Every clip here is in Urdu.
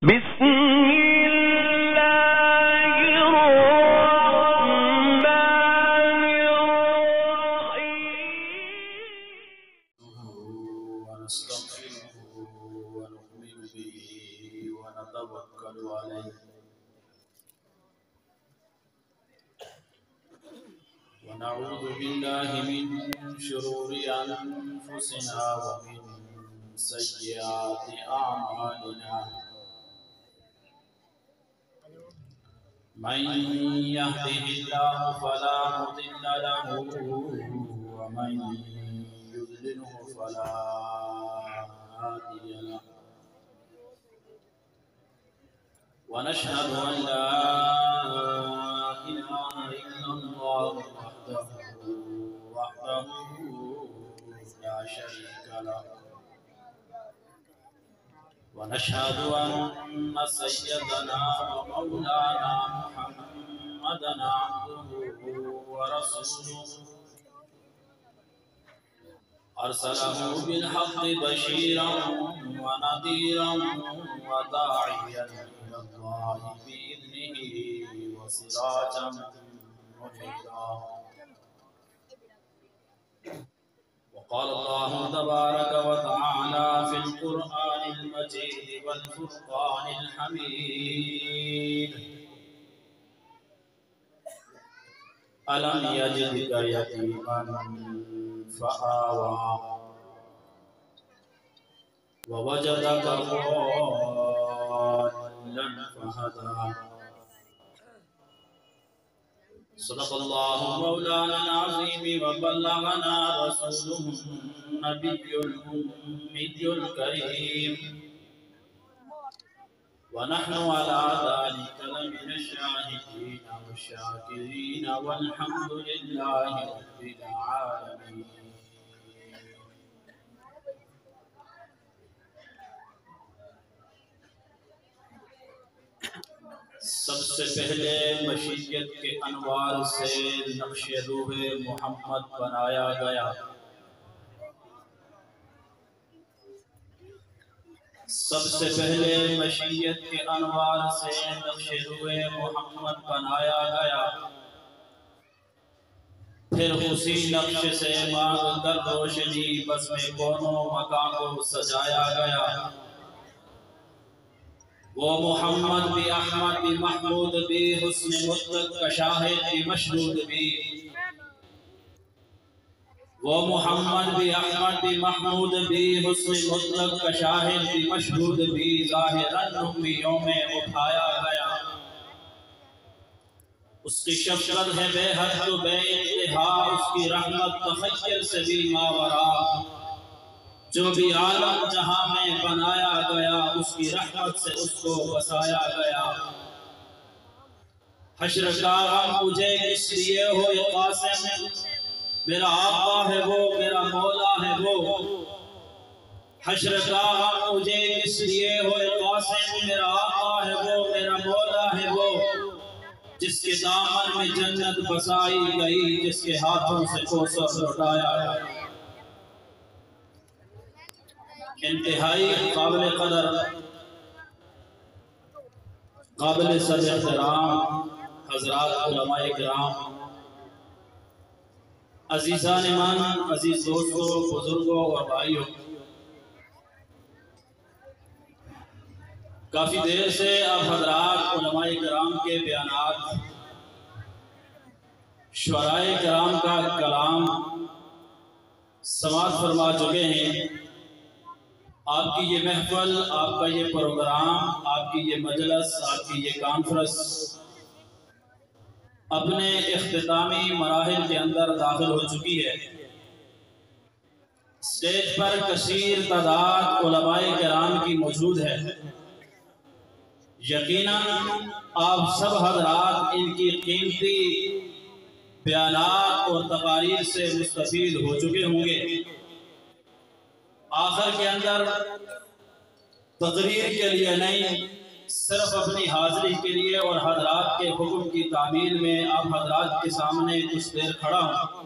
بسم الله الرحمن الرحيم ونستغفره ونؤمن به ونتوكل عليه ونعوذ بالله من شرور أنفسنا ومن سيئات أعمالنا من يهده الله فلا مضل له ومن يضلله فلا هادي له ونشهد أن لا إله إلا الله وحده لا شريك له ونشهد أن سيدنا ومولانا محمدا عبده ورسوله أرسله بالحق بشيرا ونذيرا وداعيا إلى الله بإذنه وسراجا منيرا وقال الله تبارك وتعالى في القرآن المجيد والفرقان الحميد ألم يجدك يتيما فآوى ووجدك ضالا فهدى صدق الله مولانا العظيم وبلغنا رسوله النبي الأمي الكريم ونحن على ذلك لمن الشاهدين والشاكرين والحمد لله رب العالمين سب سے پہلے مشیت کے انوار سے نقش روح محمد بنایا گیا سب سے پہلے مشیت کے انوار سے نقش روح محمد بنایا گیا پھر اسی نقش سے مانگ کر روشنی بزم کونوں مکان کو سجایا گیا وہ محمد بھی احمد بھی محمود بھی حسن مطلق کا شاہد بھی مشہود بھی وہ محمد بھی احمد بھی محمود بھی حسن مطلق کا شاہد بھی مشہود بھی ظاہراً امیوں میں اٹھایا گیا اس کی شفقت ہے بے حد و بے انتہا اس کی رحمت تخیل سے بھی ماورا جو بھی عالم جہاں میں بنایا گیا اس کی رحمت سے اس کو بسایا گیا حشر کا غم مجھے کس لیے ہو یہ قاسم میرا آقا ہے وہ میرا مولا ہے وہ حشر کا غم مجھے کس لیے ہو یہ قاسم میرا آقا ہے وہ میرا مولا ہے وہ جس کے دامن میں جنت بسائی گئی جس کے ہاتھوں سے کوثر لٹایا گیا انتہائی قابل قدر قابل صد احترام حضرات علماء کرام عزیزان ایمان عزیز دوستوں بزرگوں اور بھائیوں کافی دیر سے اب حضرات علماء کرام کے بیانات شعراء کرام کا کلام سماعت فرما چکے ہیں آپ کی یہ محفل آپ کا یہ پروگرام آپ کی یہ مجلس آپ کی یہ کانفرنس اپنے اختتامی مراحل کے اندر داخل ہو چکی ہے اسٹیج پر کثیر تعداد علماء کرام کی موجود ہے یقیناً آپ سب حضرات ان کی قیمتی بیانات اور تقاریر سے مستفید ہو چکے ہوں گے آخر کے اندر تقریر کے لیے نہیں صرف اپنی حاضری کے لیے اور حضرات کے حکم کی تعمیل میں آپ حضرات کے سامنے کچھ دیر کھڑا ہوں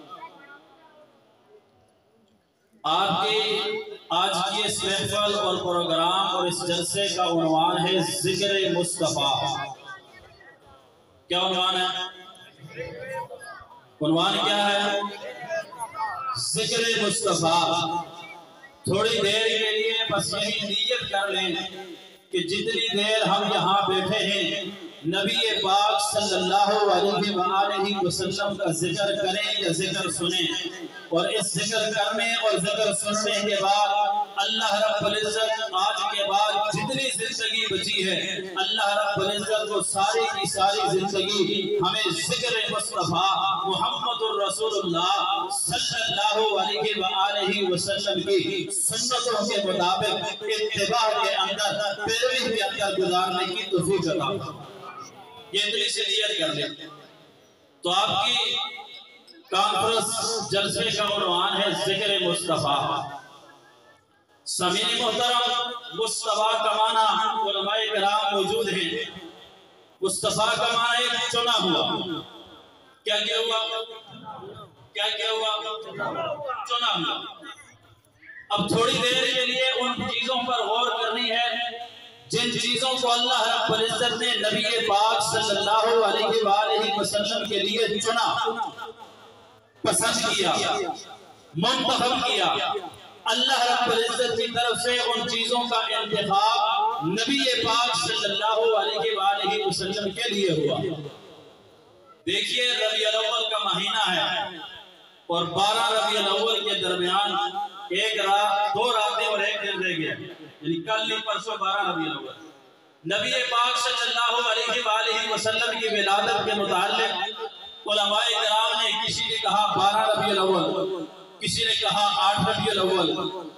آپ کی آج کی اس محفل اور پروگرام اور اس جلسے کا عنوان ہے ذکر مصطفیٰ۔ کیا عنوان ہے؟ عنوان کیا ہے؟ ذکر مصطفیٰ۔ تھوڑی دیر کے لیے بس یہی نیت کر لیں کہ جتنی دیر ہم یہاں بیٹھے ہیں نبی پاک صلی اللہ علیہ وآلہ وسلم کا ذکر کریں یا ذکر سنیں، اور اس ذکر کرنے اور ذکر سننے کے بعد اللہ رب العزت آج کے بعد جتنی زندگی بچی ہے اللہ رب العزت کو ساری کی ساری زندگی ہمیں ذکر مصطفیٰ محمد الرسول اللہ صلی اللہ علیہ وآلہ وسلم کی سنتوں کے مطابق اتباع کے اندر پیروی کے اندر گزارنے کی توفیق عطا فرمائے۔ یہ اتنی سی نیت کر لیں تو آپ کی کانفرنس جلسے کا عنوان ہے ذکر مصطفیٰ۔ سامعین محترم، مصطفیٰ کا معنی علماء کرام موجود ہیں۔ مصطفیٰ کا معنی ایک چنا ہوا۔ کیا ہوا؟ کیا ہوا؟ چنا ہوا۔ اب تھوڑی دیر کے لیے ان چیزوں پر غور کرنی ہے جن چیزوں کو اللہ رب العزت نے نبی پاک صلی اللہ علیہ وآلہ وسلم کے لیے چنا، پسند کیا، منتخب کیا۔ اللہ رب العزت کی طرف سے ان چیزوں کا انتخاب نبی پاک صلی اللہ علیہ وآلہ وسلم کے لیے ہوا۔ دیکھیے ربیع الاول کا مہینہ ہے اور 12 ربیع الاول کے درمیان ایک رات، 2 راتیں اور 1 دن رہ گیا، یعنی کل نہیں پرسوں 12 ربیع الاول۔ نبی پاک صلی اللہ علیہ وآلہ وسلم کی ولادت کے متعلق علماء کرام نے کسی نے کہا 12 ربیع الاول، کسی نے کہا 8 ربیع الاول،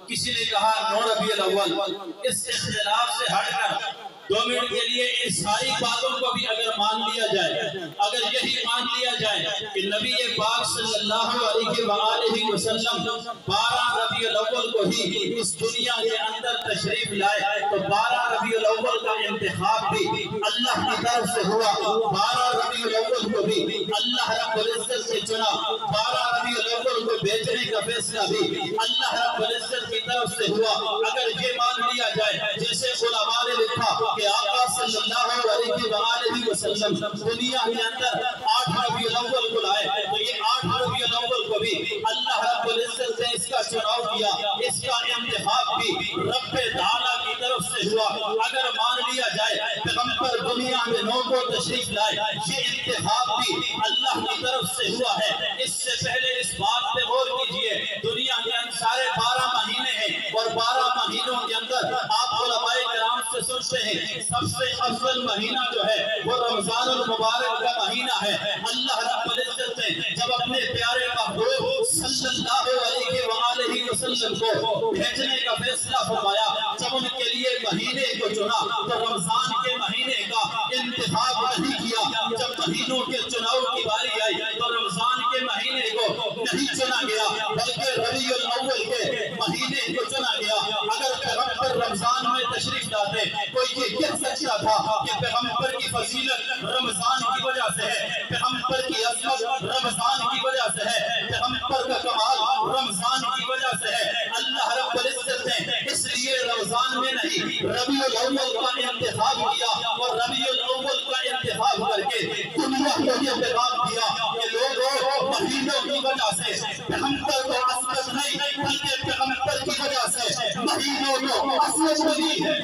کسی نے کہا 9 ربیع الاول۔ اس اختلاف سے ہٹ کر 2 منٹ کے لیے ان ساری باتوں کو بھی اگر مان لیا جائے، اگر یہی مان لیا جائے کہ نبی پاک صلی اللہ علیہ وآلہ وسلم 12 ربیع الاول کو ہی اس دنیا کے اندر تشریف لائے تو 12 ربیع الاول کا انتخاب بھی اللہ کی طرف سے ہوا۔ 12 ربیع الاول کو بھی اللہ رب العزت سے چنا۔ 12 ربیع الاول کو بیچنے کا فیصلہ بھی اللہ رب العزت کی طرف سے ہوا۔ اگر یہ مان لیا جائے جیسے علماء نے لکھا کہ آقا صلی اللہ علیہ وآلہ وسلم دنیا کے اندر 8 ربیع الاول کو لائے تو یہ 8 ربیع الاول کو بھی اللہ رب العزت نے اس کا چناؤ کیا، اس کا انتخاب بھی رب تعالیٰ کی طرف سے ہوا۔ اگر مان لیا جائے پیغمبر دنیا میں 9 کو تشریف لائے، یہ انتخاب بھی اللہ کی طرف سے ہوا ہے۔ اس سے پہلے اس بات پہ غور کیجئے، دنیا کے اندر سارے 12 مہینے ہیں اور 12 مہینوں کے اندر آپ علماء کرام سے سنتے ہیں سب سے افضل مہینہ جو ہے وہ رمضان المبارک کا مہینہ ہے۔ اللہ رب العزت نے جب اپنے پیارے محبوب صلی اللہ علیہ وآلہ وسلم کو بھیجنے کا فیصلہ فرمایا، جب ان کے لیے مہینے کو چنا تو رمضان کے مہینے کا انتخاب نہیں کیا۔ جب مہینوں کے چناؤ کی باری آئی تو رمضان کے مہینے کو نہیں چنا گیا بلکہ ربیع الاول کے مہینے کو چنا گیا۔ اگر پیغمبر رمضان میں تشریف لاتے کوئی یہ کہہ سکتا تھا کہ پیغمبر کی فضیلت رمضان کی وجہ سے ہے، پیغمبر کی عظمت رمضان کی وجہ سے ہے، پیغمبر کا کمال رمضان کی وجہ سے ہے۔ اللہ رب العزت نے اس لیے رمضان میں نہیں ربیع الاول کا انتخاب کیا اور ربیع الاول کا انتخاب کر کے دنیا کو یہ پیغام دیا کہ لوگوں مہینوں کی وجہ سے پیغمبر کو عظمت نہیں بلکہ پیغمبر کی وجہ سے مہینوں کو عظمت ملی ہے۔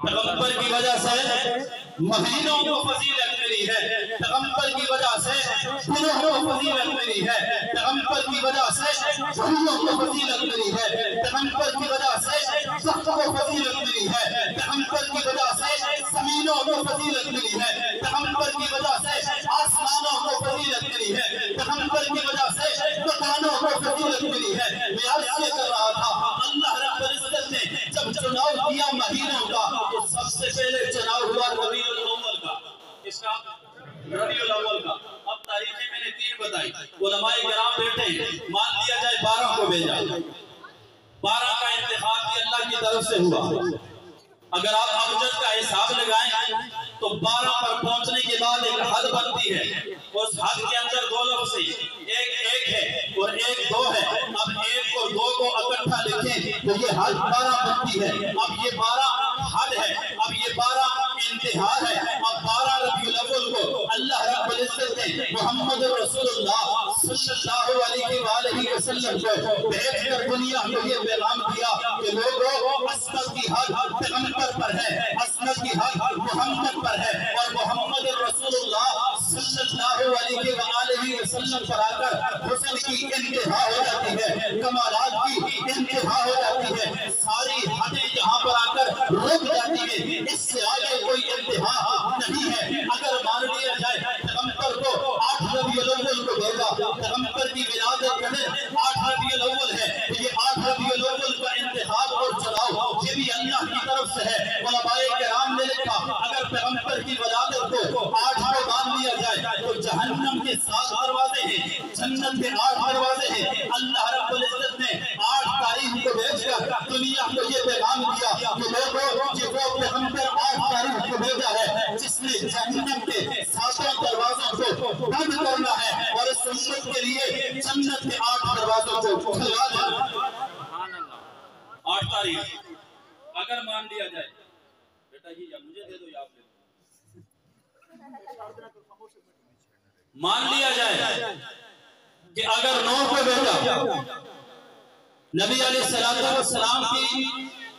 پیغمبر کی وجہ سے مہینوں کو فضیلت ملی ہے، پیغمبر کی وجہ سے دنوں کو فضیلت ملی ہے، پیغمبر کی وجہ سے گھڑیوں کو فضیلت ملی ہے، پیغمبر کی وجہ سے وقت کو فضیلت ملی ہے، پیغمبر کی وجہ سے زمینوں کو فضیلت ملی ہے، پیغمبر کی وجہ سے آسمانوں کو فضیلت ملی ہے، پیغمبر کی وجہ سے مکانوں کو فضیلت ملی ہے۔ میں عرض یہ کر رہا تھا اللہ رب العزت نے جب چناؤ کیا مہینوں کا تو سب سے پہلے چناؤ ہوا ربیع الاول کا۔ اس کا ربیع الاول کا۔ اب تاریخیں میں نے 3 بتائی، علماء کرام بیٹھے ہیں، مان لیا جائے 12 کو بھیجا، 12 کا انتخاب بھی اللہ کی طرف سے ہوا۔ اگر آپ ابجد کا حساب لگائیں تو 12 پر پہنچنے کے بعد ایک حد بنتی ہے، اس حد کے اندر دو لفظ ایک ہے اور ایک دو ہے، اب ایک اور دو کو اکٹھا لکھیں تو یہ حد 12 بنتی ہے۔ اب یہ 12 حد ہے، اب یہ 12 انتہا ہے۔ اب 12 ربیع الاول کو اللہ رب العزت نے محمد رسول اللہ صلی اللہ علیہ وآلہ وسلم کو بھیج کر دنیا کو یہ پیغام دیا کہ لوگوں عصمت کی حد پیغمبر پر ہے، عصمت کی حد محمد پر ہے، اور محمد رسول اللہ صلی اللہ علیہ وآلہ وسلم پر آ کر حسن کی انتہا ہو جاتی ہے، کمالات کی انتہا ہو جاتی ہے، ساری حدیں یہاں پر آ کر رک جاتی ہیں، اس سے آگے کوئی انتہا نہیں ہے۔ اگر مان لیا جائے پیغمبر کو 8 ربیع الاول کو بھیجا، پیغمبر کی ولادت کا دن 8 ربیع الاول ہے، تو یہ 8 ربیع الاول کا انتخاب اور چلاؤ یہ بھی اللہ کی طرف سے ہے۔ علماء کرام نے لکھا اگر پیغمبر کی ولادت کو 8 کو مان لیا جائے تو جہنم کے 7 دروازے ہیں، جنت کے 8 دروازے ہیں۔ اللہ رب العزت نے 8 تاریخ کو بھیج کر دنیا کو یہ پیغام دیا کہ لوگوں یہ وہ پیغمبر 8 تاریخ کو بھیجا ہے جس نے جہنم کے 7 دروازوں کو بند کرنا ہے اور اس امت کے لیے جنت کے 8 دروازوں کو کھلا دینا۔ 8 تاریخ اگر مان لیا جائے، بیٹا یہ یا مجھے دے دو یا آپ دے دو، مان لیا جائے کہ اگر 9 کو بھیجا نبی علیہ السلام کی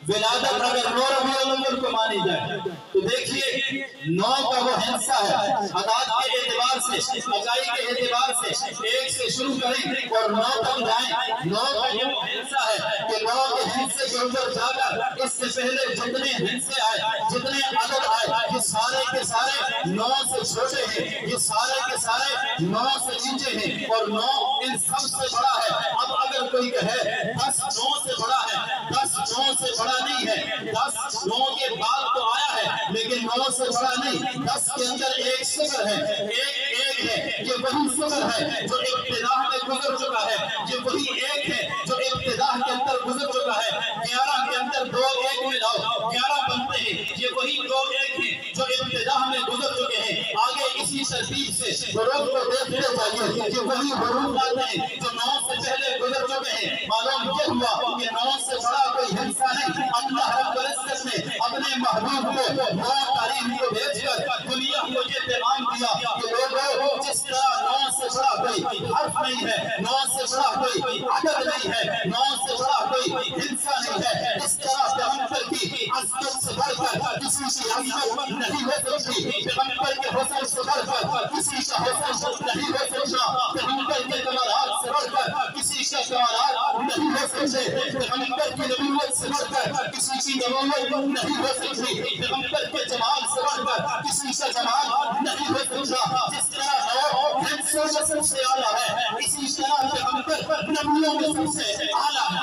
ولادت اگر 9 ربیع الاول کو مانی جائے تو دیکھیے 9 کا وہ حصہ ہے، عدد کے اعتبار سے، اکائی کے اعتبار سے 1 سے شروع کریں اور 9 تک جائیں۔ 9 کا یہ وہ حصہ ہے کہ 9 کے حصے کے اوپر جا کر اس سے پہلے جتنے حصے آئے، جتنے عدد آئے، یہ سارے کے سارے 9 سے چھوٹے ہیں، یہ سارے کے سارے 9 سے نیچے ہیں اور 9 ان سب سے بڑا ہے۔ اب اگر کوئی کہے 10 9 سے بڑا ہے، 10 9 سے بڑا نہیں ہے، 10 9 کے بعد تو آیا ہے لیکن 9 سے بڑا نہیں، 10 کے اندر ایک صفر ہے، ایک ہے، یہ وہی صفر ہے جو ابتدا میں گزر چکا ہے، یہ وہی ایک ہے جو ابتدا کے اندر گزر چکا ہے۔ 11 کے اندر 2 1 ملاؤ 11 بنتے ہیں، یہ وہی 2 1 ہیں جو ابتدا میں گزر چکے ہیں۔ آگے اسی ترتیب سے حروف کو دیکھتے جائیے کہ وہی حروف آتے ہیں جو 9 سے پہلے گزر چکے ہیں۔ معلوم یہ ہوا کہ 9 سے بڑا کوئی حصہ نہیں۔ اللہ رب العزت نے اپنے محبوب کو 9 تاریخ کو بھیج کر دنیا کو یہ پیغام دیا کہ لوگوں جس طرح 9 سے بڑا کوئی حرف نہیں ہے، 9 سے بڑا کوئی عدد نہیں ہے، 9 سے بڑا کوئی حصہ نہیں ہے، اس طرح پیغمبر کی عظمت سے بڑھ کر کسی کی عظمت نہیں ہو سکتی، پیغمبر کے حسن سے بڑھ کر کسی کا حسن نہیں ہو سکتا، پیغمبر کے کمالات سے بڑھ کر کسی کا کمالات نہیں ہو سکتے، پیغمبر کی نبوت سے بڑھ کر کسی کی نبوت نہیں ہو سکتی، پیغمبر کے جمال سے بڑھ کر کسی کا جمال نہیں ہو سکتا۔ جس طرح 9 حصوں میں سب سے اعلیٰ ہے، اسی طرح پیغمبر نبیوں میں سب سے اعلیٰ ہے،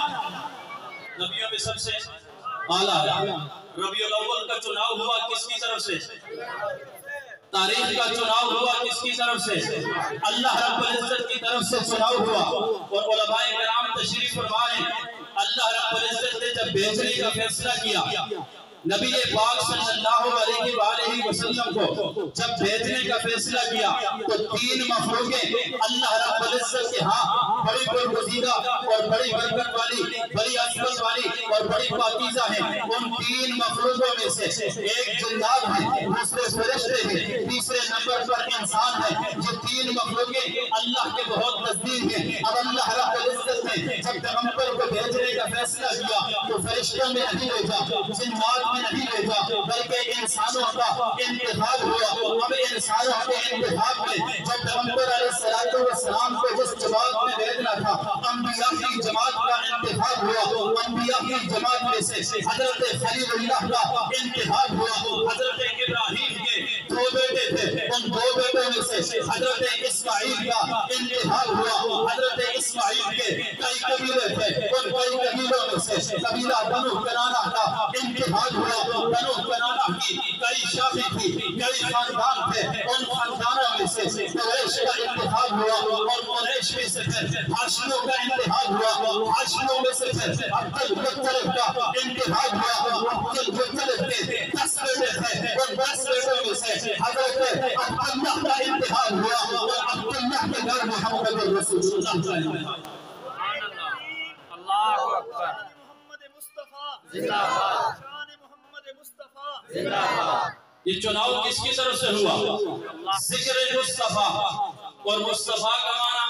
نبیوں میں سب سے اعلیٰ ہے۔ ربیع الاول کا چناؤ ہوا کس کی طرف سے؟ تاریخ کا چناؤ ہوا کس کی طرف سے؟ اللہ رب العزت کی طرف سے چناؤ ہوا، اور علماء کرام تشریف فرمائیں اللہ رب العزت نے جب بھیجنے کا فیصلہ کیا، نبی پاک صلی اللہ علیہ وآلہ وسلم کو جب بھیجنے کا فیصلہ کیا تو 3 مخلوقیں اللہ رب العزت کے ہاں بڑی برگزیدہ اور بڑی برکت والی، بڑی عظمت والی اور بڑی پاکیزہ ہیں۔ ان 3 مخلوقوں میں سے ایک جنات ہے، دوسرے فرشتے ہیں، تیسرے نمبر پر انسان ہے۔ یہ 3 مخلوقیں اللہ کے بہت نزدیک ہیں۔ اب اللہ رب العزت نے جب پیغمبر کو بھیجنے کا فیصلہ کیا تو فرشتوں میں نہیں بھیجا، جنات میں نہیں بھیجا، بلکہ انسانوں کا انتخاب ہوا۔ اب انسانوں کے انتخاب میں جب پیغمبر علیہ السلام کو جس جماعت میں بھیجنا تھا، انبیاء کی جماعت کا انتخاب ہوا۔ انبیاء کی جماعت میں سے حضرت خلیل اللہ کا انتخاب ہوا۔ حضرت ابراہیم کے 2 بیٹے تھے، ان 2 بیٹوں میں سے حضرت اسماعیل کا انتخاب ہوا۔ حضرت اسماعیل کے کئی قبیلے تھے، ان کئی قبیلوں میں سے قبیلہ بنو کنانہ کا انتخاب ہوا۔ بنو کنانہ کی کئی شاخیں تھی، کئی خاندان تھے، ان خاندانوں میں سے قریش کا انتخاب ہوا، اور قریش میں سے پھر ہاشمیوں کا انتخاب ہوا، ہاشمیوں میں سے پھر عبد المطلب کا انتخاب ہوا۔ عبد المطلب کے 10 بیٹے تھے، ان 10 بیٹوں میں سے انتہا۔ اللہ اکبر۔ محمد مصطفیٰ زندہ باد، شان محمد مصطفیٰ زندہ باد۔ یہ چناؤ کس کی طرف سے ہوا؟ ذکر مصطفیٰ، اور مصطفیٰ کا معنی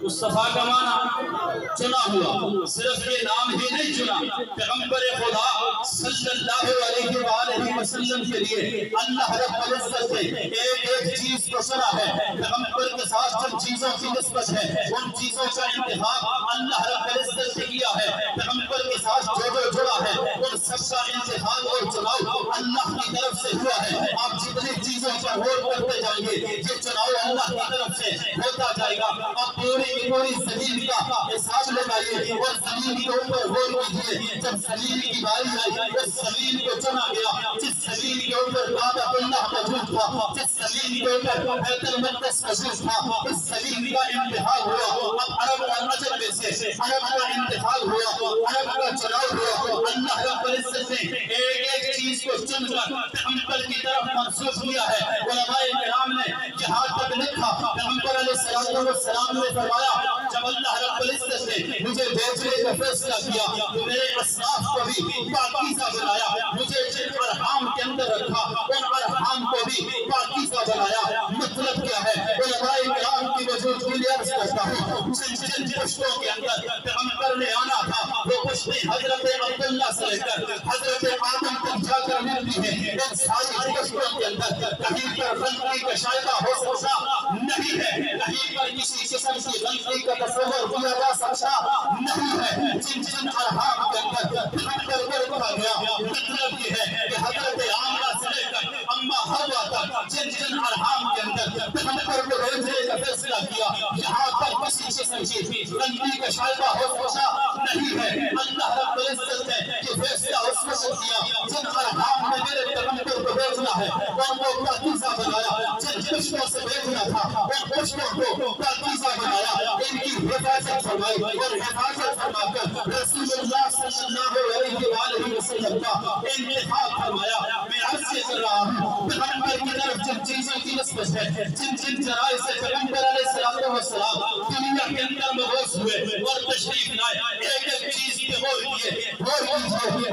مصطفیٰ کا معنی چنا ہوا۔ صرف یہ نام ہی نہیں چنا، پیغمبر خدا صلی اللہ علیہ وآلہ وسلم کے لیے اللہ رب العزت نے ایک ایک چیز کو چنا ہے۔ پیغمبر کے ساتھ جن چیزوں کی نسبت ہے ان چیزوں کا انتخاب اللہ رب العزت نے کیا ہے۔ پیغمبر کے ساتھ جو جو جڑا ہے ان سب کا انتخاب اور چناؤ اللہ کی طرف سے ہوا ہے۔ آپ جتنی چیزوں پر غور کرتے جائیں گے یہ چناؤ اللہ کی طرف سے ہوتا جائے گا۔ آپ پوری زمین کا حساب لگائیے اور زمین کے اوپر غور کیجیے۔ جب زمین کی باری آئی اس زمین کو چنا گیا، جس زمین کے اوپر کعبۃ اللہ موجود تھا، جس زمین کے اوپر بیت المقدس موجود تھا، اس زمین کا انتخاب ہوا۔ اب عرب اور عجم میں سے عرب کا انتخاب ہوا، عرب کا چناؤ ہوا۔ اللہ رب العزت نے ایک ایک چیز کو چن کر پیغمبر کی طرف منسوخ کیا ہے۔ علماء کرام نے یہاں تک لکھا، پیغمبر علیہ السلام نے فرمایا جب اللہ رب العزت نے مجھے بھیجنے کا فیصلہ کیا تو میرے اسلاف کو بھی پاکیزہ بنایا، مجھے جن ارحام کے اندر رکھا ان ارحام کو بھی پاکیزہ بنایا۔ مطلب کیا ہے؟ علماء کرام کی موجودگی میں عرض کرتا ہوں، جن پشتوں کے اندر پیغمبر نے آنا تھا وہ پشتیں حضرت عبداللہ سے لے کر حضرت آدم تک جا کر ملتی ہیں۔ ان ساری پشتوں کے اندر کہیں پر غلطی کا شائبہ ہو سکتا نہیں ہے، کہیں پر کسی قسم کی غلطی کا تصور کیا جا سکتا نہیں ہے۔ جن ارحام کے اندر پیغمبر کو رکھا گیا، مطلب یہ ہے کہ حضرت آمنہ سے لے کر اما حوا تک جن ارحام کے اندر پیغمبر کو بھیجنے کا فیصلہ کیا، یہاں پر کسی قسم کی غلطی کا شائبہ ہو سکتا نہیں ہے۔ اللہ رب العزت نے یہ فیصلہ اس وقت کیا جن ارحام میں میرے پیغمبر کو بھیجنا ہے ان کو پاکیزہ بنایا، جن پشتوں سے بھیجنا تھا ان پشتوں کو پاکیزہ بنایا، ان کی حفاظت فرمائی اور حفاظت فرما کر رسول اللہ صلی اللہ علیہ وآلہ وسلم کا انتخاب فرمایا۔ میں عرض یہ کر رہا ہوں پیغمبر کی طرف جن چیزوں کی نسبت ہے، جن ذرائع سے پیغمبر علیہ السلام دنیا کے اندر مبعوث ہوئے اور تشریف لائے، ایک ایک چیز پہ غور کیجیے۔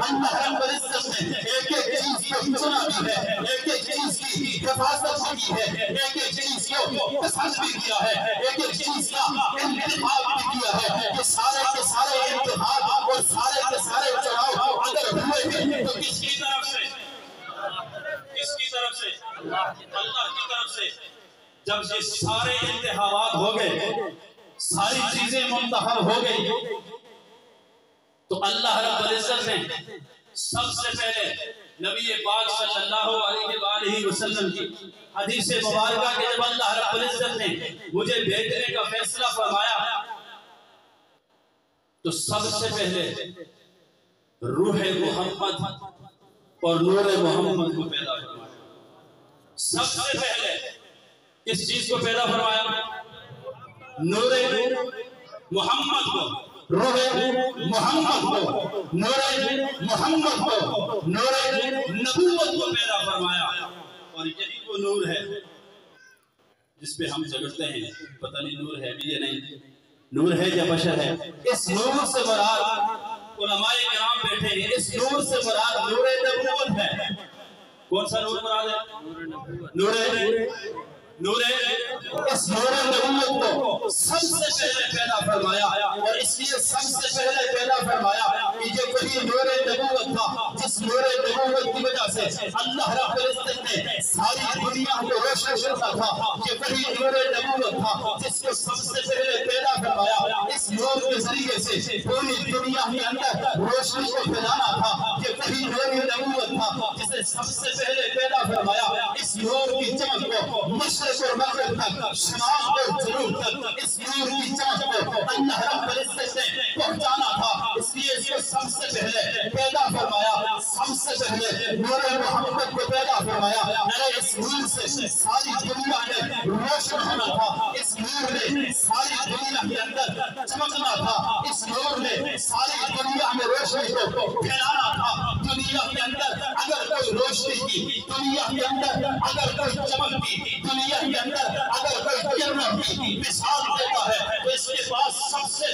اللہ رب العزت نے ایک ایک چیز کو چنا بھی ہے، ایک ایک چیز کی حفاظت کی ہے، ایک ایک چیز کو پسند بھی کیا ہے، ایک ایک چیز کا انتخاب بھی کیا ہے۔ کہ سارے کے سارے انتخاب اور سارے کے سارے چناؤ اگر ہوئے ہیں تو کس کی طرف سے؟ کس کی طرف سے؟ اللہ کی طرف سے۔ جب یہ سارے انتخابات ہو گئے، ساری چیزیں منتخب ہو گئی، تو اللہ رب العزت نے سب سے پہلے نبی پاک صلی اللہ علیہ وآلہ وسلم کی حدیث مبارکہ کہ جب اللہ رب العزت نے مجھے بھیجنے کا فیصلہ فرمایا تو سب سے پہلے روح محمد اور نور محمد کو پیدا فرمایا۔ سب سے پہلے کس چیز کو پیدا فرمایا؟ نور محمد کو، روح محمد کو، نور محمد کو، نور نبوت کو پیدا فرمایا۔ اور یہی وہ نور ہے جس پہ ہم جھگڑتے ہیں، پتہ نہیں نور ہے بھی یا نہیں، نور ہے یا بشر ہے۔ اس نور سے مراد علماء کرام بیٹھے ہیں، اس نور سے مراد نور نبوت ہے۔ کون سا نور مراد ہے؟ نور اس نور نبوت کو سب سے پہلے پیدا فرمایا، اور اس لیے سب سے پہلے پیدا فرمایا کہ یہ وہی نور نبوت تھا جس نور نبوت کی وجہ سے اللہ رب العزت نے ساری دنیا کو روشن کرتا تھا۔ یہ وہی نور نبوت تھا جس کو سب سے پہلے پیدا فرمایا۔ اس نور کے ذریعے سے پوری دنیا کے اندر روشنی کو پھیلانا تھا۔ یہ وہی نور نبوت تھا جسے سب سے پہلے پیدا فرمایا۔ اس نور کی چمک کو مشرق اور مغرب تک، شمال اور جنوب تک اس نور کی چمک کو اللہ رب العزت نے پہنچانا تھا، اس لیے اس کو سب سے پہلے پیدا فرمایا۔ سب سے پہلے نور محمد کو پیدا فرمایا۔ اس نور سے ساری دنیا میں روشن ہونا تھا، اس نور نے ساری دنیا کے اندر چمکنا تھا، اس نور نے ساری دنیا میں روشنی کو پھیلانا تھا۔ دنیا کے اندر اگر کوئی روشنی کی، دنیا کے اندر اگر کوئی چمک کی، دنیا کے اندر اگر کوئی کرنا کی مثال دیتا ہے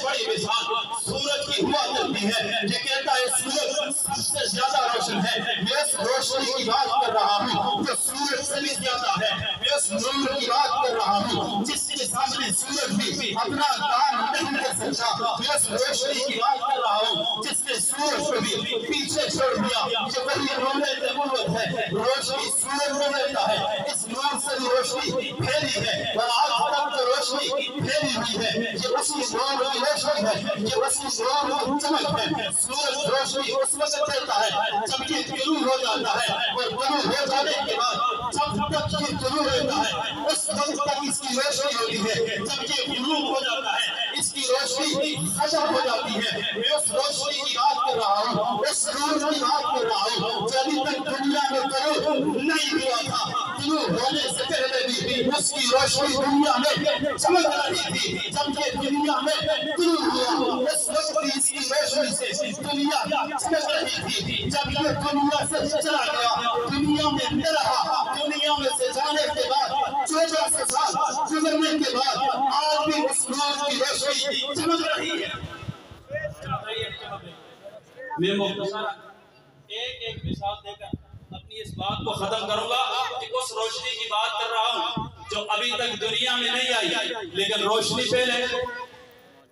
بڑی مثال سورج کی ہوا کرتی ہے. یہ کہتا ہے سورج سب سے زیادہ روشن ہے. میں اس روشنی کی بات کر رہا ہوں جو سورج سے بھی زیادہ ہے. میں اس نور کی بات کر رہا ہوں جس کے سامنے سورج بھی اپنا کام نہیں کر سکتا. میں اس روشنی کی بات کر رہا ہوں جس نے سورج کو بھی پیچھے چھوڑ دیا. یہ وہی نور نبوت ہے. روشنی سورج میں رہتا ہے. اس نور سے روشنی پھیلی ہے اور آج تک جو روشنی پھیلی ہوئی ہے یہ اسی نور کی روشنی ہے. یہ اسی نور کی چمک ہے. سورج روشنی اس وقت دیتا ہے جب یہ طلوع ہو جاتا ہے اور طلوع ہو جانے کے بعد جب تک یہ طلوع رہتا ہے اس وقت تک اس کی روشنی ہوتی ہے. جب یہ غروب ہو جاتا ہے اس کی روشنی ختم ہو جاتی ہے. میں اس روشنی کی بات کر رہا ہوں, اس نور کی بات کر رہا ہوں جو ابھی تک دنیا میں طلوع نہیں ہوا تھا. طلوع ہونے سے پہلے بھی اس کی روشنی دنیا میں چمک رہی تھی. جب یہ دنیا میں طلوع ہوا اس وقت بھی اس کی روشنی سے دنیا چمک رہی تھی. جب یہ دنیا سے چلا گیا دنیا میں نہ رہا. دنیا میں سے جانے کے بعد 1400 سال گزرنے کے بعد آج بھی اس نور کی روشنی چمک رہی ہے. میں مختصر ایک مثال دے کر اپنی اس بات کو ختم کروں گا کہ اس روشنی کی بات کر رہا ہوں جو ابھی تک دنیا میں نہیں آئی لیکن روشنی پہلے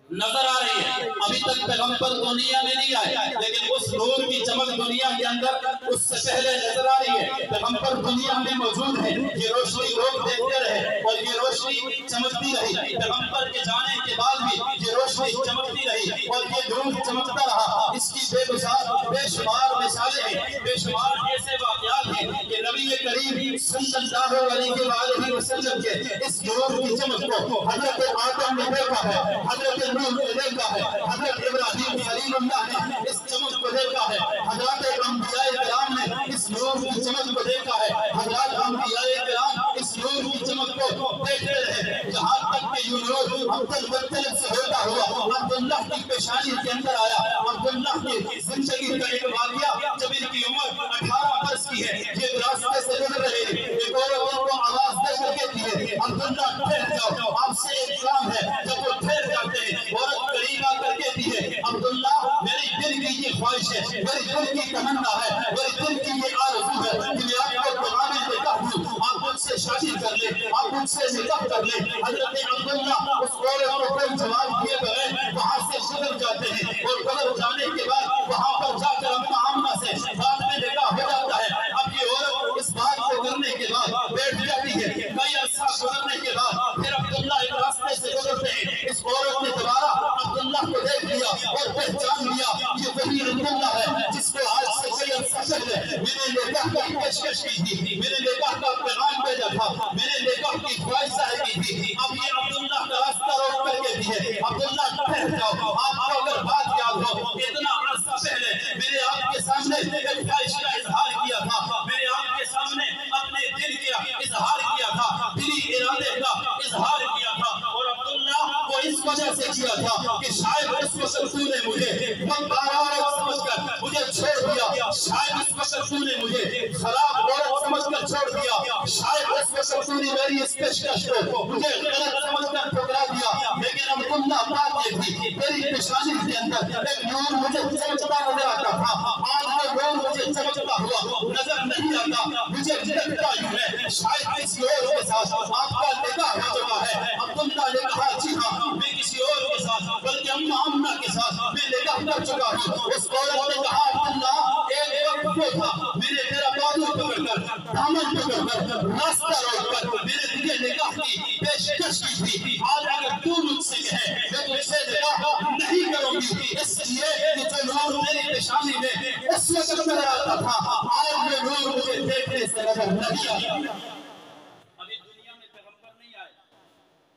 نظر آ رہی ہے. ابھی تک پیغمبر دنیا میں نہیں آئے لیکن اس نور کی چمک دنیا کے اندر اس سے پہلے نظر آ رہی ہے. پیغمبر دنیا میں موجود ہے. یہ روشنی لوگ دیکھتے رہے اور یہ روشنی چمکتی رہی. پیغمبر کے جانے کے بعد بھی یہ روشنی چمکتی رہی اور یہ نور چمکتا رہا. اس کی بے مثال بے شمار مثالیں ہیں. بے شمار ایسے واقعات ہیں کہ نبی کریم صلی اللہ علیہ وآلہ وسلم کے اس نور کی چمک کو حضرت آدم نے دیکھا ہے, حضرت نوح نے دیکھا ہے, حضرت ابراہیم خلیل اللہ نے اس چمک کو دیکھا ہے, حضرات انبیاء کرام نے اس نور کی چمک کو دیکھا ہے. حضرات انبیاء کرام اس نور کی چمک کو دیکھتے رہے جہاں تک کہ یہ نور عبد المطلب سے ہوتا ہوا عبداللہ کی پیشانی کے اندر آیا. عبداللہ کی زندگی کا ایک واقعہ جب ان کی عمر 18 برس کی ہے یہ راستے سے گزر رہے ہیں. ایک عورت ان کو آواز دے کر کہتی ہے عبداللہ ٹھہر جاؤ آپ سے ایک کام ہے. جب وہ ٹھہر جاتے ہیں عورت قریب آ کر کہتی ہے عبداللہ میری دل کی یہ خواہش ہے, میری دل کی تمنا ہے, میری دل کی یہ آرزو ہے کہ میں آپ کو قرآن میں کہتا ہوں آپ مجھ سے شادی کر لیں, آپ مجھ سے نکاح کر لیں. حضرت عبداللہ اس عورت کو کوئی جواب دیے بغیر وہاں سے گزر جاتے ہیں اور گزر جانے کے بعد وہاں پر جا کر اپنا آمنہ سے بعد میں نکاح ہو جاتا ہے. اب یہ عورت اس بات کو کرنے کے بعد بیٹھ جاتی ہے. کئی عرصہ گزرنے کے بعد پھر عبداللہ ایک راستے سے گزرتے ہیں. اس عورت نے دوبارہ عبداللہ کو دیکھ لیا اور پہچان لیا یہ وہی عبداللہ ہے جس کو آج سے کئی عرصہ پہلے میں نے نکاح کی پیشکش کی تھی, میں نے نکاح کا پیغام بھیجا تھا, میں نے نکاح کی خواہش ظاہر کی تھی. اب یہ عبداللہ کا راستہ روک کر کہتی ہے عبداللہ ٹھہر جاؤ. آپ کو اگر بات یاد ہو اتنا عرصہ پہلے میں نے آپ کے سامنے ایک خواہش کا اظہار کیا تھا, میں نے آپ کے سامنے اپنے دل کا اظہار کیا تھا, دلی ارادے کا اظہار کیا تھا. اور عبداللہ وہ اس وجہ سے کیا تھا کہ شاید اس وقت تو نے مجھے مکار عورت سمجھ کر مجھے چھوڑ دیا, شاید اس وقت تو نے مجھے خراب عورت سمجھ کر چھوڑ دیا, شاید اس وقت تو نے میری اس پیشکش کو مجھے غلط سمجھ کر ٹھکرا دیا. لیکن عبداللہ بات یہ تھی میری پیشانی کے اندر ایک نور مجھے چمکتا نظر آتا تھا. آج وہ نور مجھے چمکتا ہوا نظر نہیں آتا, مجھے لگتا ہی ہے شاید کسی اور کے ساتھ آپ کا نکاح ہو چکا ہے. عبداللہ نے کہا جی ہاں میں کسی اور کے ساتھ بلکہ اماں آمنہ کے ساتھ میں نکاح کر چکا ہوں. اس عورت نے کہا عبداللہ ایک وقت وہ تھا میں نے تیرا بازو پکڑ کر دامن پکڑ کر راستہ روک کر میں نے تجھے نکاح کی پیشکش کی تھی. آج اگر تو مجھ سے کہے میں تجھ سے نکاح نہیں کروں گی اس لیے کہ جو نور میری پیشانی میں اس وقت نظر آتا تھا آج وہ نور مجھے دیکھنے سے نظر نہیں آیا. ابھی دنیا میں پیغمبر نہیں آئے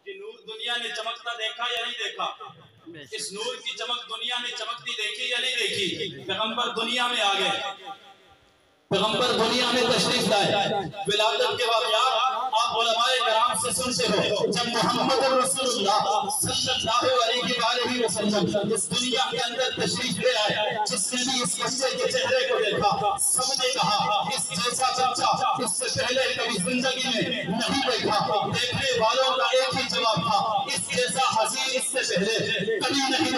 کہ نور دنیا نے چمکتا دیکھا یا نہیں دیکھا. اس نور کی چمک دنیا نے چمکتی دیکھی یا نہیں دیکھی. پیغمبر دنیا میں آ گئے, پیغمبر دنیا میں تشریف لائے. ولادت کے واقعات آپ علماء کرام سے سنتے ہو. جب محمد رسول اللہ صلی اللہ علیہ وآلہ وسلم اس دنیا کے اندر تشریف لے آئے, جس نے بھی اس بچے کے چہرے کو دیکھا سب نے کہا اس جیسا بچہ اس سے پہلے کبھی زندگی میں نہیں دیکھا. دیکھنے والوں کا ایک ہی جواب تھا اس جیسا حسین اس سے پہلے کبھی نہیں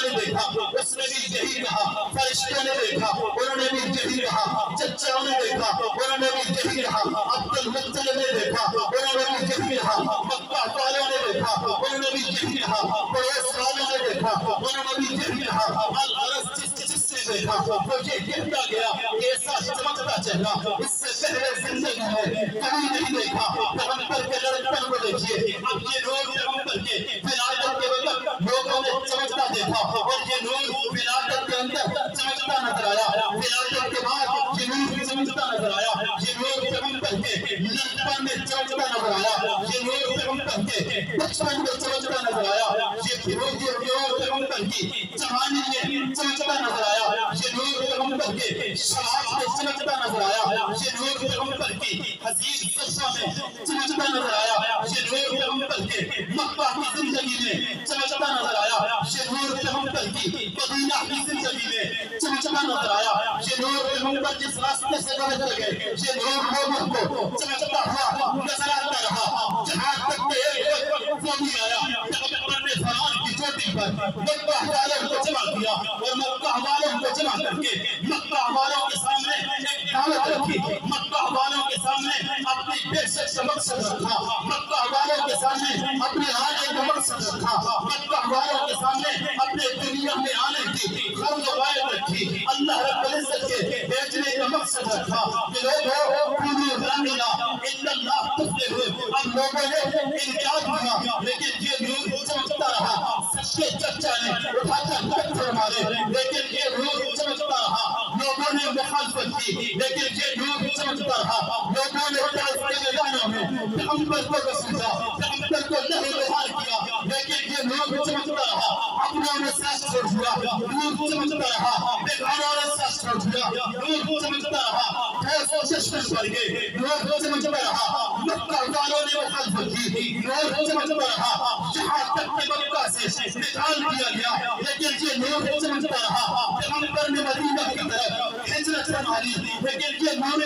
نے دیکھا اس نے بھی یہی کہا، فرشتوں نے دیکھا انہوں نے بھی یہی کہا، چچاؤں نے دیکھا انہوں نے بھی یہی کہا، عبد المطلب نے دیکھا انہوں نے بھی یہی کہا، مکہ والوں نے دیکھا انہوں نے بھی یہی کہا، پڑوس والوں نے دیکھا انہوں نے بھی یہی کہا، الغرض جس نے دیکھا وہ یہ کہتا گیا ایسا چمکتا چہرہ اس سے پہلے زندگی میں کبھی نہیں دیکھا۔ پیغمبر کے لڑکپن کو دیکھیے، اب یہ نور پیغمبر کے ولادت کے وقت لوگوں نے چمکتا دیکھا اور یہ نور ولادت کے اندر چمکتا نظر آیا، ولادت کے بعد یہ نور چمکتا نظر آیا، یہ نور پیغمبر کے لڑکپن میں چمکتا نظر آیا، یہ نور پیغمبر کے بچپن میں چمکتا نظر آیا، یہ نور پیغمبر کی جوانی میں چمکتا نظر آیا، یہ نور پیغمبر کے شباب میں چمکتا نظر آیا، یہ نور پیغمبر کی حسین صفحہ میں چمکتا نظر آیا، یہ نور پیغمبر کے مکہ کی زندگی میں چمکتا نظر آیا، یہ نور پیغمبر کی مدینہ کی زندگی میں چمکتا نظر آیا، یہ نور پیغمبر جس راستے سے گزر گئے یہ نور لوگوں کو چمکتا ہوا نظر آتا رہا، جہاں تک کہ ایک وقت وہ بھی آیا پیغمبر نے فرعون کی چوٹی پر مکہ والوں کو جمع کیا اور مکہ والوں کو جمع کر کے مکہ والوں کے سامنے ایک دعوت رکھی، مکہ والوں کے سامنے اپنی بحثت کا مقصد رکھا، مکہ والوں کے سامنے اپنے آنے کا مقصد رکھا، مکہ والوں کے سامنے اپنے دنیا میں آنے کی غرض و غایت رکھی، اللہ رب العزت کے بھیجنے کا مقصد رکھا کہ لوگوں قولوا لا الہ الا اللہ تفلحوا۔ اب لوگوں نے انکار کیا لیکن یہ نور چمکتا رہا، سب کے چچا نے اٹھا کر پتھر مارے لیکن یہ نور چمکتا رہا، لوگوں نے مخالفت کی لیکن یہ نور چمکتا رہا، لوگوں نے طائف کے میدانوں میں پیغمبر کو گھسیٹا، پیغمبر کو لہو لہان کیا لیکن یہ نور چمکتا رہا، اپنوں نے ساتھ چھوڑ دیا نور چمکتا رہا، بیگانوں نے ساتھ چھوڑ دیا نور چمکتا رہا، خیز و جشن پر گئے نور چمکتا رہا، مکہ والوں نے مخالفت کی نور چمکتا رہا، جہاں تک کہ مکہ سے نکال دیا گیا لیکن یہ نور چمکتا رہا، پیغمبر نے مدینہ کی طرف ہجرت فرمائی لیکن یہ نور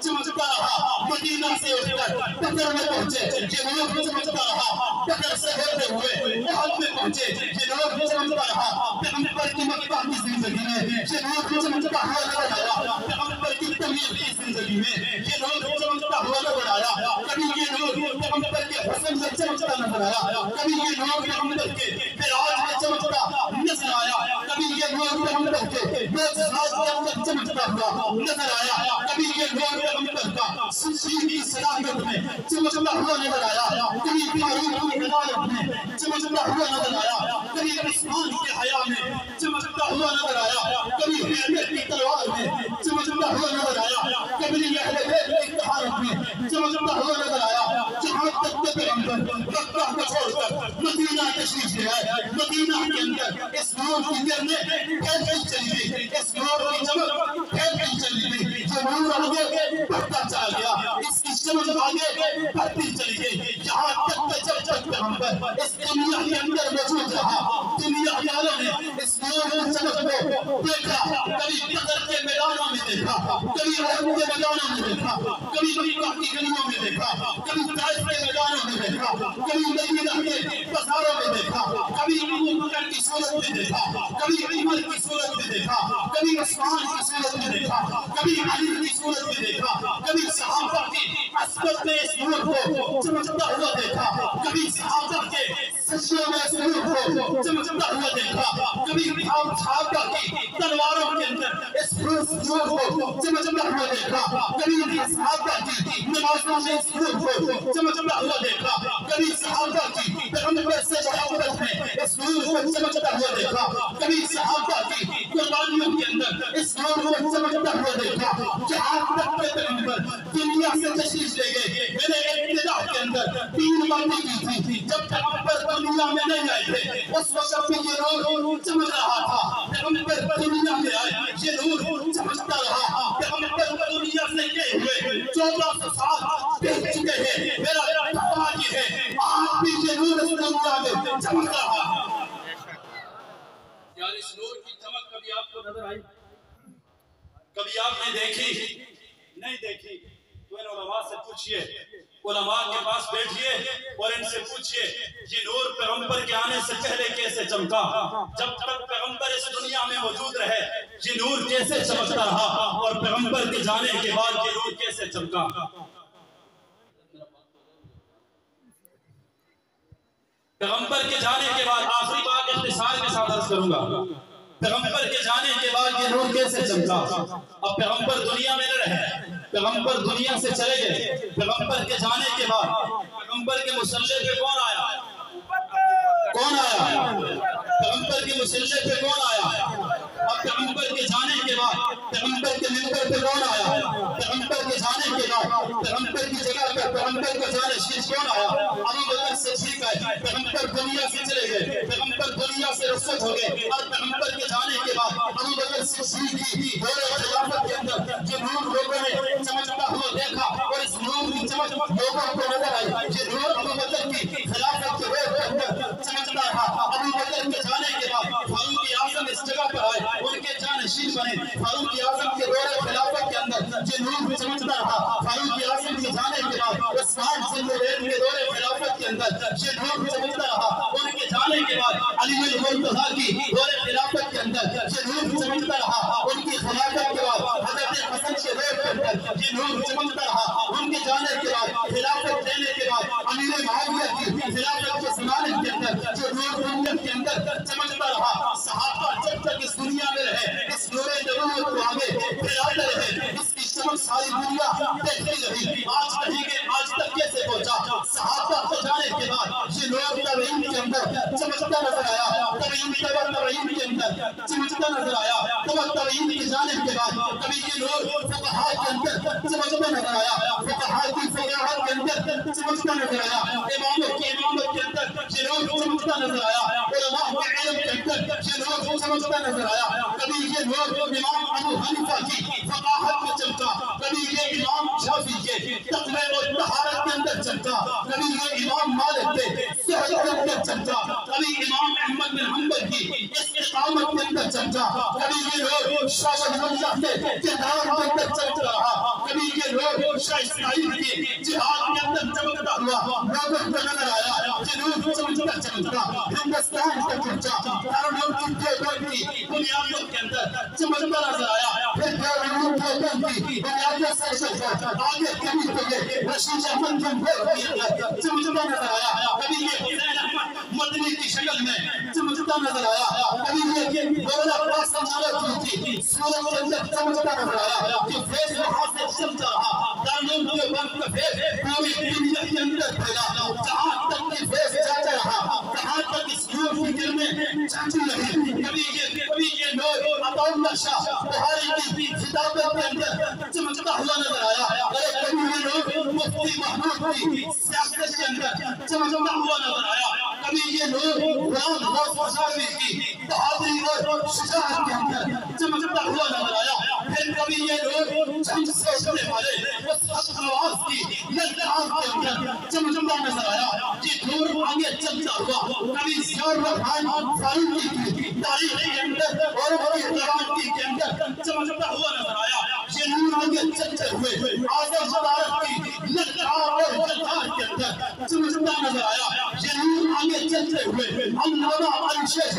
چمکتا رہا، مدینہ سے اٹھ کر بکر میں پہنچے یہ نور چمکتا رہا، بکر سے ہوتے ہوئے احد میں پہنچے یہ نور چمکتا رہا، پیغمبر کی مکہ کی زندگی میں یہ نور چمکتا ہوا نظر آیا، پیغمبر کی تبلیغ کی زندگی میں یہ نور چمکتا ہوا نظر آیا، کبھی یہ نور پیغمبر کے حسن میں چمکتا نظر آیا، کبھی یہ نور پیغمبر کے معراج میں چمکتا نظر آیا، کبھی یہ نور پیغمبر کے معجزات کے اندر چمکتا ہوا نظر آیا، کبھی یہ نور پیغمبر کا صدیق کی صداقت میں چمکتا ہوا نظر آیا، کبھی فاروق کی عدالت میں چمکتا ہوا نظر آیا، کبھی عثمان کے حیا میں چمکتا ہوا نظر آیا، کبھی حیدر کی تلوار میں چمکتا ہوا نظر آیا، کبھی اہل بیت کی طہارت میں چمکتا ہوا نظر آیا، جہاں تک کہ پیغمبر مکہ کو چھوڑ کر مدینہ تشریف لے آئے، مدینہ کے اندر اس نور کی کرنے پھیلتی چلی گئی، اس نور کی چمک پھیلتی چلی گئی، یہ نور آگے بڑھتا چلا گیا، اس کی چمک آگے بڑھتی چلی گئی، یہاں تک کہ جب تک پیغمبر اس دنیا کے اندر موجود رہا دنیا والوں نے اس نور کی چمک کو دیکھا، کبھی بدر کے میدانوں میں دیکھا، کبھی احد کے میدانوں میں دیکھا، کبھی مکہ کی گلیوں میں دیکھا، کبھی طائف کے میدانوں میں دیکھا، کبھی مدینہ کے بازاروں میں دیکھا، کبھی ابو بکر کی صورت میں دیکھا، کبھی عمر کی صورت میں دیکھا، کبھی عثمان کی صورت میں دیکھا، کبھی علی کی صورت میں دیکھا، کبھی صحابہ کی عصمت میں اس نور کو چمکتا ہوا دیکھا، کبھی صحابہ کے سجدوں میں اس نور کو چمکتا ہوا دیکھا، کبھی صحابہ کی تلواروں کے اندر اس نور کو چمکتا ہوا دیکھا، کبھی صحابہ کی نمازوں میں اس نور کو چمکتا ہوا دیکھا، کبھی صحابہ کی پیغمبر سے محبت میں اس نور کو چمکتا ہوا دیکھا، کبھی صحابہ کی قربانیوں کے اندر اس نور کو چمکتا ہوا دیکھا، جہاں تک کہ پیغمبر دنیا سے تشریف لے گئے، میں نے ابتدا کے اندر 3 باتیں کی تھی، جب پیغمبر دنیا میں نہیں آئے تھے اس وقت بھی یہ نور چمک رہا تھا، پیغمبر دنیا میں آئے یہ نور چمکتا رہا، پیغمبر دنیا سے گئے ہوئے 1400 سال بیت چکے ہیں، میرا دعویٰ یہ ہے آج بھی یہ نور اس دنیا میں چمک رہا ہے۔ یار اس نور کی چمک کبھی آپ کو نظر آئی؟ کبھی آپ نے دیکھی؟ نہیں دیکھی؟ تو ان علماء سے پوچھئے، علماء کے پاس بیٹھئے اور ان سے پوچھئے یہ نور پیغمبر کے آنے سے پہلے کیسے چمکا، جب تک پیغمبر اس دنیا میں موجود رہے یہ نور کیسے چمکتا رہا، اور پیغمبر کے جانے کے بعد یہ نور کیسے چمکا۔ پیغمبر کے جانے کے بعد آخری بات اختصار کے ساتھ عرض کروں گا، پیغمبر کے جانے کے بعد یہ نور کیسے چمکا۔ اب پیغمبر دنیا میں نہ رہے، پیغمبر دنیا سے چلے گئے، پیغمبر کے جانے کے بعد پیغمبر کے مسلح پہ کون آیا؟ کون آیا؟ پیغمبر کے مسلح پہ کون آیا؟ اب پیغمبر کے جانے کے بعد پیغمبر کے منبر پہ کون آیا؟ پیغمبر کے جانے کے بعد پیغمبر کی جگہ پر پیغمبر کا جانشین کون آیا؟ ابو بکر صدیق ہے۔ پیغمبر دنیا سے چلے گئے، پیغمبر دنیا سے رخصت ہو گئے، اور پیغمبر کے جانے کے بعد ابو بکر صدیق کی دور خلافت کے اندر جو نور لوگوں نے چمکتا ہوا دیکھا، اور اس نور کی چمک لوگوں کو نظر آئی، یہ نور ابو بکر کی خلافت کے دور کے اندر چمکتا رہا۔ ابو بکر کے جانے کے بعد فاروق اعظم اس جگہ پر آئے، ان کے جانشین بنے۔ فاروق اعظم کے دور خلافت کے اندر یہ نور چمکتا رہا۔ فاروق اعظم کے جانے کے بعد عثمان ذو النورین کے دور خلافت کے اندر یہ نور چمکتا رہا۔ ان کے جانے کے بعد علی المرتضیٰ کی دور خلافت کے اندر یہ نور چمکتا رہا۔ ان کی خلافت کے بعد حضرت حسن کے دور کے اندر یہ نور چمکتا رہا۔ ان کے جانے کے بعد خلافت دینے کے بعد امیر معاویہ کی خلافت کے زمانے کے اندر یہ نور دنیا کے اندر چمکتا رہا۔ صحابہ جب تک اس دنیا میں رہے اس نور نبوت کو آگے پھیلاتے رہے، اس کی چمک ساری دنیا دیکھتی رہی۔ آج کہیں گے آج تک کیسے پہنچا؟ صحابہ کو جانے کے بعد یہ نور تابعین کے اندر چمکتا نظر آیا، تابعین کے اندر چمکتا نظر آیا، تابعین کے جانے کے بعد کبھی یہ نور فقہاء کے اندر چمکتا نظر آیا، فقہاء کی فقاہت کے اندر چمکتا نظر آیا، اماموں کی امامت کے اندر یہ نور چمکتا نظر آیا، علماء کے علم کے اندر یہ نور چمکتا نظر آیا۔ کبھی یہ نور امام ابو حنیفہ کی فقاہت میں چمکا، کبھی یہ امام شافعی کے تقوی اور طہارت کے اندر چمکا، کبھی یہ امام مالک کے صحت کے اندر چمکا، کبھی امام احمد بن حنبل کی استقامت کے اندر چمکا، کبھی یہ نور شاہ ولی اللہ کے کردار کے اندر چمکتا رہا، کبھی یہ نور شاہ اسماعیل کی جہاد کے اندر چمکتا ہوا لوگوں کو نظر آیا۔ یہ نور چمکتا ہندوستان تک پہنچا، دارالعلوم کی دیوبند کی بنیادوں کے اندر چمکتا نظر آیا، پھر دارالعلوم دیوبند کی بنیادوں سے آگے کبھی تو یہ رشید احمد جمہور کے اندر چمکتا نظر آیا، کبھی یہ حسین احمد مدنی کی شکل میں چمکتا نظر آیا، کبھی یہ مولانا قاسم نانوتوی کی صورت کے اندر چمکتا نظر آیا، کہ فیض وہاں سے چمکتا رہا، دارالعلوم دیوبند کا فیض پوری دنیا کے اندر پھیلا، جہاں تک کہ فیض جاتا رہا، جہاں تک اس نور کی کرنیں چاہتی رہی۔ کبھی یہ نور عطا اللہ شاہ بہاری کی خطابت کے اندر چمکتا ہوا نظر آیا، اور کبھی یہ نور مفتی محمود کی سیاست کے اندر چمکتا ہوا نظر آیا، کبھی یہ نور غلام غوث مشاوی کی بہادری اور شجاعت کے اندر چمکتا ہوا نظر آیا، پھر کبھی یہ نور جنگ سے اٹھنے والے اس حق نواز کی للکار کے اندر چمکتا نظر آیا۔ یہ نور آگے چلتا ہوا کبھی ضیاء الرحمن فاروقی کی تاریخ کے اندر اور بڑی قرآن کے اندر چمکتا ہوا نظر آیا۔ یہ نور آگے چلتے ہوئے اعظم حضارت کی للکار اور جلال کے اندر چمکتا نظر آیا۔ یہ نور آگے چلتے ہوئے علامہ علی شیخ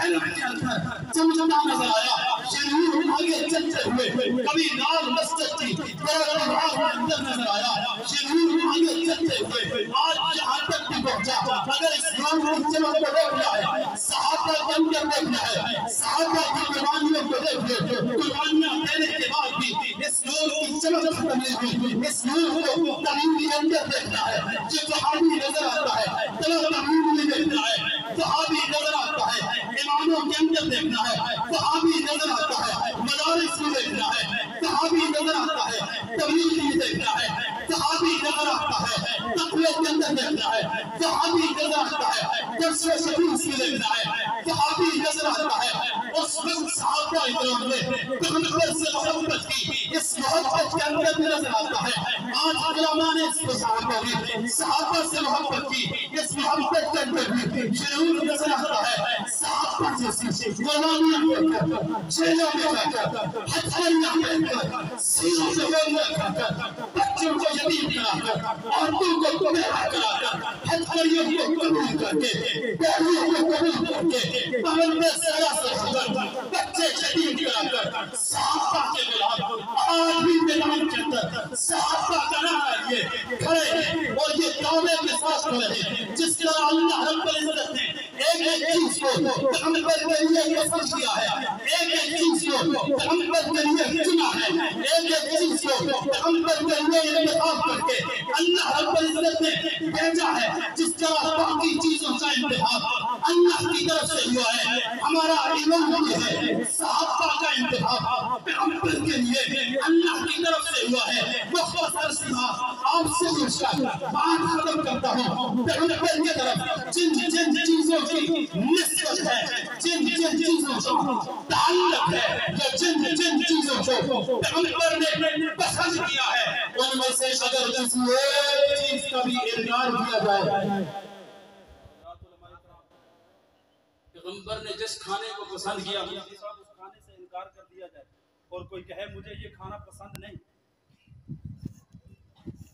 علم کے اندر چمکتا نظر آیا۔ یہ نور آگے چلتے ہوئے کبھی لال مسجد کی دربار کے اندر نظر آیا۔ یہ نور آگے چلتے ہوئے آج جہاں تک بھی پہنچا، اگر اس نور کی چمک کو دیکھنا ہے، صحابہ کے اندر دیکھنا ہے، صحابہ کی قربانیوں کو دیکھنا ہے، قربانیاں دینے کے بعد بھی اس نور کی چمک ختم نہیں ہوئی، اس نور کو تمیم کے اندر دیکھنا ہے۔ یہ صحابی نظر آتا ہے، تمیم میں دیکھنا ہے، صحابی نظر آتا ہے، اماموں کے اندر دیکھنا ہے، صحابی نظر آتا ہے، مدارس میں دیکھنا ہے، صحابی نظر آتا ہے، تبلیغ میں دیکھنا ہے، صحابی نظر آتا ہے، تقوی کے اندر دیکھنا ہے، صحابی نظر آتا ہے، درس و شدیث میں دیکھنا ہے، صحابی نظر آتا ہے۔ اس وقت صحابہ اکرام نے پیغمبر سے محبت کی، اس محبت کے اندر بھی نظر آتا ہے۔ آج علماء نے اس کو صحابہ سے محبت کی، اس محبت کے اندر بھی ضرور نظر آتا ہے صحابہ جیسی غلامیاں کر کر، جیلوں میں جا کر، ہتھیلیاں پہن کر، سینوں سے گولیاں کھا کر، بچوں کو یتیم کرا کر، عورتوں کو گمراہ کرا کر، ہتھیلیوں کو قبول کر کے، پیڑوں کو قبول کر کے، بغل میں سایہ سے کر بچے یتیم کرا کر، صحابہ کے غلام آج بھی میدان کے اندر صحابہ کا نام ہے، کھڑے ہیں اور یہ دعوے کے ساتھ کھڑے ہیں جس طرح اللہ رب العزت نے ایک ایک چیز کو پیغمبر کے لیے پسند کیا ہے، ایک ایک چیز کو پیغمبر کے لیے چنا ہے، ایک ایک چیز کو پیغمبر کے لیے انتخاب کر کے اللہ رب العزت نے بھیجا ہے، جس طرح باقی چیزوں کا انتخاب اللہ کی طرف سے ہوا ہے، ہمارا ایمان یہ ہے صحابہ کا انتخاب پیغمبر کے لیے اللہ کی طرف سے ہوا ہے۔ مختصر سی بات آپ سے پوچھ کر بات ختم کرتا ہوں، پیغمبر کی طرف جن جن چیزوں کی نسبت ہے، جن جن چیزوں کا تعلق ہے، یا جن جن چیزوں کو پیغمبر نے پسند کیا ہے، ان میں سے اگر کسی ایک چیز کا بھی انکار کیا جائے، پیغمبر نے جس کھانے کو پسند کیا اس کھانے سے انکار کر دیا جائے اور کوئی کہے مجھے یہ کھانا پسند نہیں،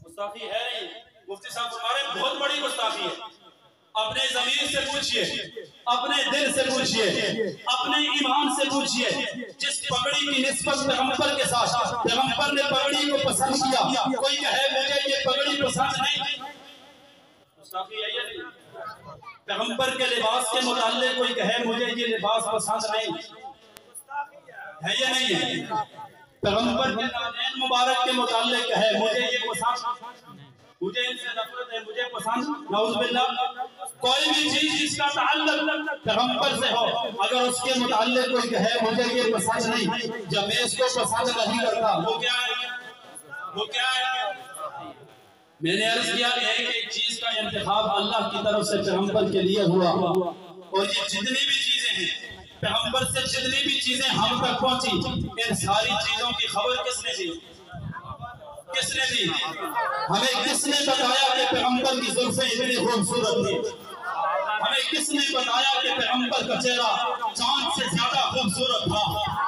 گستاخی ہے نہیں۔ مفتی صاحب ہمارے بہت بڑی گستاخی ہے۔ اپنے ضمیر سے پوچھئے، اپنے دل سے پوچھئے، اپنے ایمان سے پوچھئے، جس پگڑی کی نسبت پیغمبر کے ساتھ پیغمبر نے پگڑی کو پسند کیا، کوئی کہے مجھے یہ پگڑی پسند نہیں، گستاخی ہے یا نہیں؟ پیغمبر کے لباس کے متعلق کوئی کہے مجھے یہ لباس پسند نہیں، ہے یا نہیں ہے؟ پیغمبر کے نامین مبارک کے متعلق کہے مجھے یہ پسند، مجھے ان سے نفرت ہے، مجھے پسند، نعوذ باللہ۔ کوئی بھی چیز جس کا تعلق پیغمبر سے ہو، اگر اس کے متعلق کوئی کہے مجھے یہ پسند نہیں، جب میں اس کو پسند نہیں کرتا، وہ کیا ہے؟ وہ کیا ہے؟ میں نے عرض کیا ایک ایک چیز کا انتخاب اللہ کی طرف سے پیغمبر کے لیے ہوا، اور یہ جتنی بھی چیزیں ہیں پیغمبر سے جتنی بھی چیزیں ہم تک پہنچی، ان ساری چیزوں کی خبر کس نے دی؟ کس نے دی؟ ہمیں کس نے بتایا کہ پیغمبر کی زلفیں اتنی خوبصورت تھی؟ ہمیں کس نے بتایا کہ پیغمبر کا چہرہ چاند سے زیادہ خوبصورت تھا؟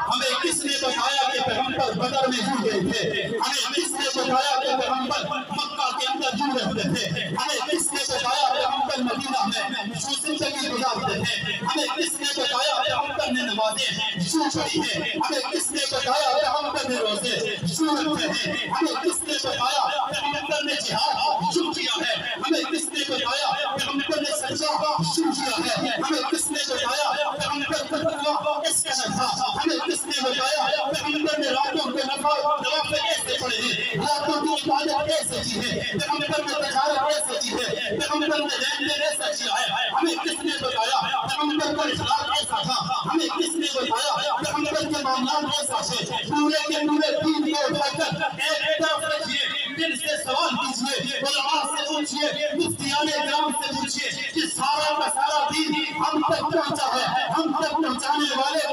ہمیں کس نے بتایا کہ پیغمبر بدر میں یوں گئے تھے؟ ہمیں کس نے بتایا کہ پیغمبر مکہ کے اندر یوں رہتے تھے؟ ہمیں کس نے بتایا پیغمبر مدینہ میں یوں زندگی گزارتے تھے؟ ہمیں کس نے بتایا پیغمبر نے نمازیں یوں پڑھی ہیں؟ ہمیں کس نے بتایا پیغمبر نے روزے یوں رکھے ہیں؟ ہمیں کس نے بتایا پیغمبر نے جہاد یوں کیا ہے؟ ہمیں کس نے بتایا پیغمبر نے سجدہ یوں کیا ہے؟ ہمیں کس نے بتایا پیغمبر کا تقویٰ اس کا تھا؟ ہمیں کس نے بتایا پیغمبر نے راتوں کے نوافل کیسے پڑھے ہیں، راتوں کی عبادت کیسے کی ہے، پیغمبر نے تجارت کیسے کی ہے، پیغمبر نے لین دین ایسا کیا ہے؟ ہمیں کس نے بتایا پیغمبر کا اخلاق کیسا تھا؟ ہمیں کس نے بتایا پیغمبر کے معاملات کیسا تھے؟ پورے کے پورے دین کو اٹھا کر ایک طرف رکھیے، دل سے سوال کیجئے، علماء سے پوچھئے، مفتیان کرام سے پوچھئے کہ سارا کا سارا دین ہم تک پہنچا ہے، ہم تک پہنچانے والے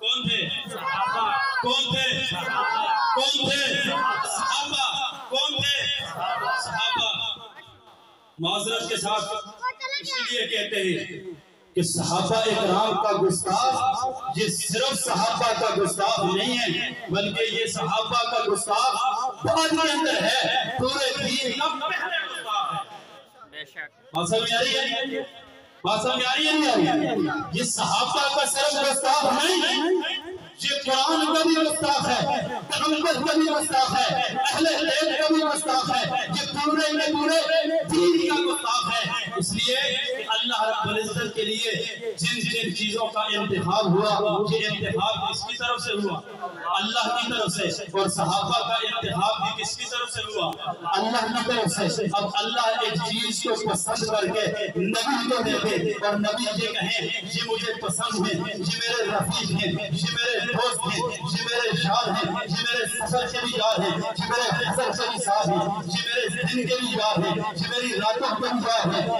کون تھے؟ کون تھے؟ کون تھے؟ صحابہ۔ کون تھے؟ صحابہ۔ معذرت کے ساتھ اسی لیے کہتے ہیں کہ صحابہ اکرام کا گستاخ یہ صرف صحابہ کا گستاخ نہیں ہے، بلکہ یہ صحابہ کا گستاخ بعد کے اندر ہے، پورے دین کا پہلے گستاخ ہے۔ بے شک بات سمجھ آ رہی ہے؟ بات سمجھ آ رہی ہے نہیں آ رہی ہے؟ یہ صحابہ کا صرف گستاخ نہیں، یہ قرآن کا بھی گستاخ ہے، پیغمبر کا بھی گستاخ ہے، اہل بیت کا بھی گستاخ ہے، یہ پورے کے پورے دین کا گستاخ ہے۔ اس لیے کہ اللہ رب العزت کے لیے جن جن چیزوں کا انتخاب ہوا، یہ انتخاب کس کی طرف سے ہوا؟ اللہ کی طرف سے، اور صحابہ کا انتخاب بھی کس کی طرف سے ہوا؟ اللہ کی طرف سے۔ اب اللہ ایک چیز کو پسند کر کے نبی کو دے دے اور نبی یہ کہیں یہ مجھے پسند ہے، یہ میرے رفیق ہیں، یہ میرے دوست ہیں، یہ میرے یار ہیں، یہ میرے سفر کے بھی یار ہیں، یہ میرے حضر کے بھی ساتھ ہیں، یہ میرے دن کے بھی یار ہیں، یہ میری راتوں کے بھی یار ہیں،